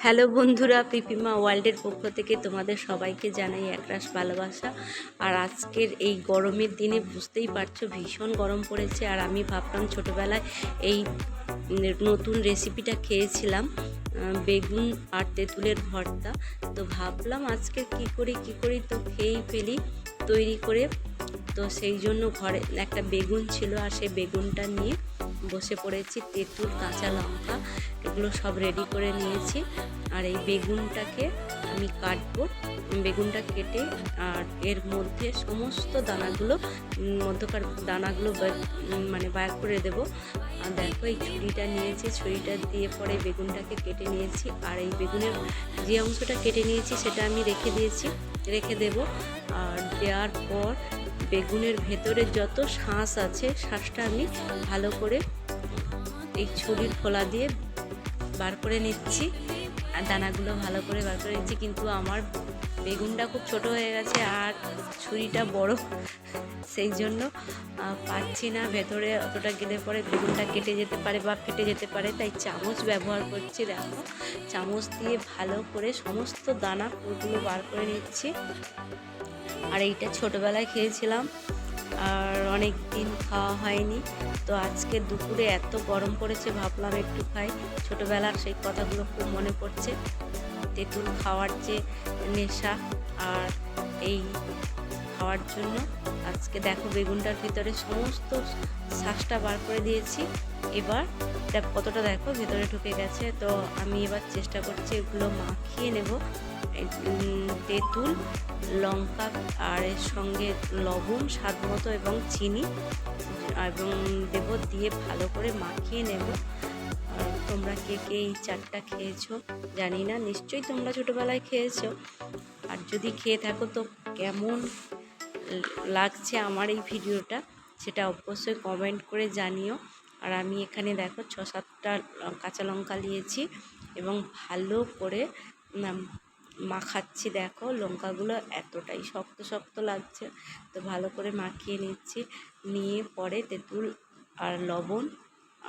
Hello বন্ধুরা, পিপিমা ওয়ার্ল্ডের পক্ষ থেকে তোমাদের সবাইকে জানাই একরাশ ভালোবাসা। আর আজকের এই গরমের দিনে বুঝতেই পারছো ভীষণ গরম পড়েছে। আর আমি ভাবলাম ছোটোবেলায় এই নতুন রেসিপিটা খেয়েছিলাম, বেগুন আর তেঁতুলের ভর্তা। তো ভাবলাম আজকে কি করি তো খেয়েই ফেলি তৈরি করে। তো সেই জন্য ঘরে একটা বেগুন ছিল, আর সেই বেগুনটা নিয়ে বসে পড়েছি। তেঁতুল, কাঁচা লঙ্কা এগুলো সব রেডি করে নিয়েছি। আর এই বেগুনটাকে আমি কাটবো, বেগুনটা কেটে আর এর মধ্যে সমস্ত দানাগুলো, মধ্যকার দানাগুলো মানে বার করে দেব। আর দেখো এই ছুরিটা নিয়েছি, ছুরিটা দিয়ে পরে বেগুনটাকে কেটে নিয়েছি। আর এই বেগুনের যে অংশটা কেটে নিয়েছি সেটা আমি রেখে দেব। আর দেওয়ার পর বেগুনের ভেতরে যত শাঁস আছে, শাঁসটা আমি ভালো করে এই ছুরির খোলা দিয়ে বার করে নিচ্ছি। আর দানাগুলো ভালো করে বার করে নিচ্ছি, কিন্তু আমার বেগুনটা খুব ছোট হয়ে গেছে আর ছুরিটা বড়, সেই জন্য পাচ্ছি না। ভেতরে অতটা গেলে পরে বেগুনটা কেটে যেতে পারে বা ফেটে যেতে পারে, তাই চামচ ব্যবহার করছি। দেখো চামচ দিয়ে ভালো করে সমস্ত দানা পুরোগুলো বার করে নিচ্ছি। আর এইটা ছোটোবেলায় খেয়েছিলাম, আর অনেক দিন খাওয়া হয়নি। তো আজকে দুপুরে এত গরম পড়েছে, ভাবলাম একটু খাই। ছোটোবেলার সেই কথাগুলো খুব মনে পড়ছে, তেঁতুল খাওয়ার যে নেশা। আর এই খাওয়ার জন্য আজকে দেখো বেগুনটার ভিতরে সমস্ত শ্বাসটা বার করে দিয়েছি। এবার কতটা দেখো ভেতরে ঢুকে গেছে। তো আমি এবার চেষ্টা করছি এগুলো মাখিয়ে নেব। তেঁতুল, লঙ্কা আর এর সঙ্গে লবণ স্বাদ মতো এবং চিনি এবং দেব, দিয়ে ভালো করে মাখিয়ে নেব। আর তোমরা কে কে এই চাটটা খেয়েছো জানি না, নিশ্চয়ই তোমরা ছোটোবেলায় খেয়েছো। আর যদি খেয়ে থাকো তো কেমন লাগছে আমার এই ভিডিওটা সেটা অবশ্যই কমেন্ট করে জানিও। আর আমি এখানে দেখো 6-7টা কাঁচা লঙ্কা নিয়েছি এবং ভালো করে মাখাচ্ছি। দেখো লঙ্কাগুলো এতটাই শক্ত শক্ত লাগছে, তো ভালো করে মাখিয়ে নিচ্ছি। নিয়ে পরে তেঁতুল আর লবণ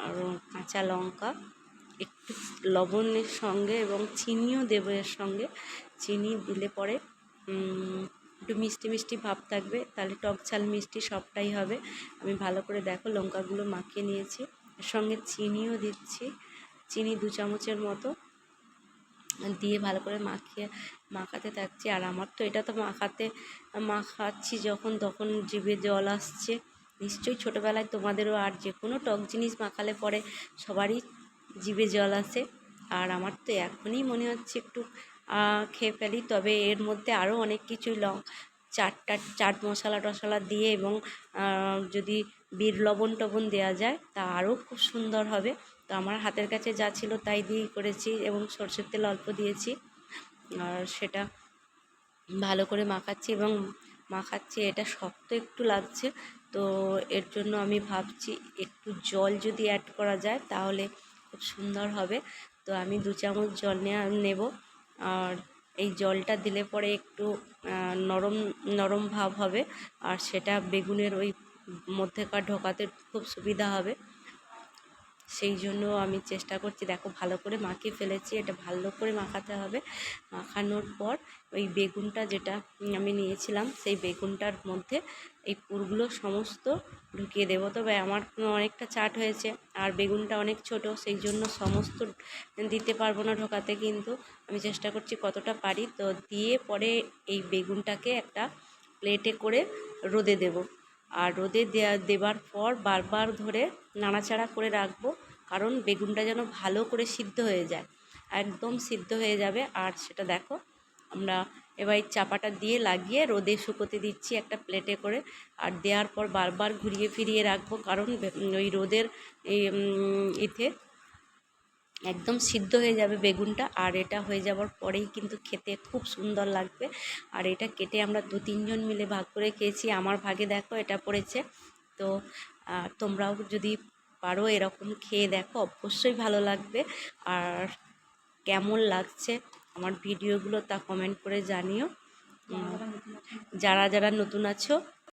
আর কাঁচা লঙ্কা, একটু লবণের সঙ্গে এবং চিনিও দেবো এর সঙ্গে। চিনি দিলে পরে একটু মিষ্টি মিষ্টি ভাব থাকবে, তাহলে টক ঝাল মিষ্টি সবটাই হবে। আমি ভালো করে দেখো লঙ্কাগুলো মাখিয়ে নিয়েছি, এর সঙ্গে চিনিও দিচ্ছি, চিনি 2 চামচের মতো দিয়ে ভালো করে মাখাতে থাকছি। আর আমার তো এটা তো মাখাচ্ছি যখন তখন জিভে জল আসছে। নিশ্চয়ই ছোটোবেলায় তোমাদেরও, আর যে কোনো টক জিনিস মাখালে পরে সবারই জিভে জল আসে। আর আমার তো এখনই মনে হচ্ছে একটু খেয়ে ফেলি। তবে এর মধ্যে আরও অনেক কিছুই চাট মশলা টশলা দিয়ে এবং যদি বিট লবণ টবণ দেওয়া যায় তা আরও খুব সুন্দর হবে। তো আমার হাতের কাছে যা ছিল তাই দিয়েই করেছি এবং সরষের তেল অল্প দিয়েছি। আর সেটা ভালো করে মাখাচ্ছি। এটা শক্ত একটু লাগছে, তো এর জন্য আমি ভাবছি একটু জল যদি অ্যাড করা যায় তাহলে খুব সুন্দর হবে। তো আমি 2 চামচ জল নেব। আর এই জলটা দিলে পরে একটু নরম নরম ভাব হবে, আর সেটা বেগুনের ওই মধ্যেকার ঢোকাতে খুব সুবিধা হবে। সেই জন্য আমি চেষ্টা করছি। দেখো ভালো করে মাখিয়ে ফেলেছি, এটা ভালো করে মাখাতে হবে। মাখানোর পর ওই বেগুনটা যেটা আমি নিয়েছিলাম সেই বেগুনটার মধ্যে এই পুরগুলো সমস্ত ঢুকিয়ে দেবো। তবে আমার অনেকটা চাট হয়েছে আর বেগুনটা অনেক ছোট, সেই জন্য সমস্ত দিতে পারবো না ঢোকাতে, কিন্তু আমি চেষ্টা করছি কতটা পারি। তো দিয়ে পরে এই বেগুনটাকে একটা প্লেটে করে রোদে দেব। আর রোদে দেওয়ার পর বারবার ধরে নাড়াচাড়া করে রাখবো, কারণ বেগুনটা যেন ভালো করে সিদ্ধ হয়ে যায়, একদম সিদ্ধ হয়ে যাবে। আর সেটা দেখো আমরা এবার এই চাপাটা দিয়ে লাগিয়ে রোদে শুকোতে দিচ্ছি একটা প্লেটে করে। আর দেওয়ার পর বারবার ঘুরিয়ে ফিরিয়ে রাখবো, কারণ ওই রোদের এতে একদম সিদ্ধ হয়ে যাবে বেগুনটা। আর এটা হয়ে যাওয়ার পরেই কিন্তু খেতে খুব সুন্দর লাগবে। আর এটা কেটে আমরা 2-3 জন মিলে ভাগ করে খেয়েছি। আমার ভাগে দেখো এটা পড়েছে। তো তোমরাও যদি পারো এরকম খেয়ে দেখো, অবশ্যই ভালো লাগবে। আর কেমন লাগছে আমার ভিডিওগুলো তা কমেন্ট করে জানিও। যারা যারা নতুন আছো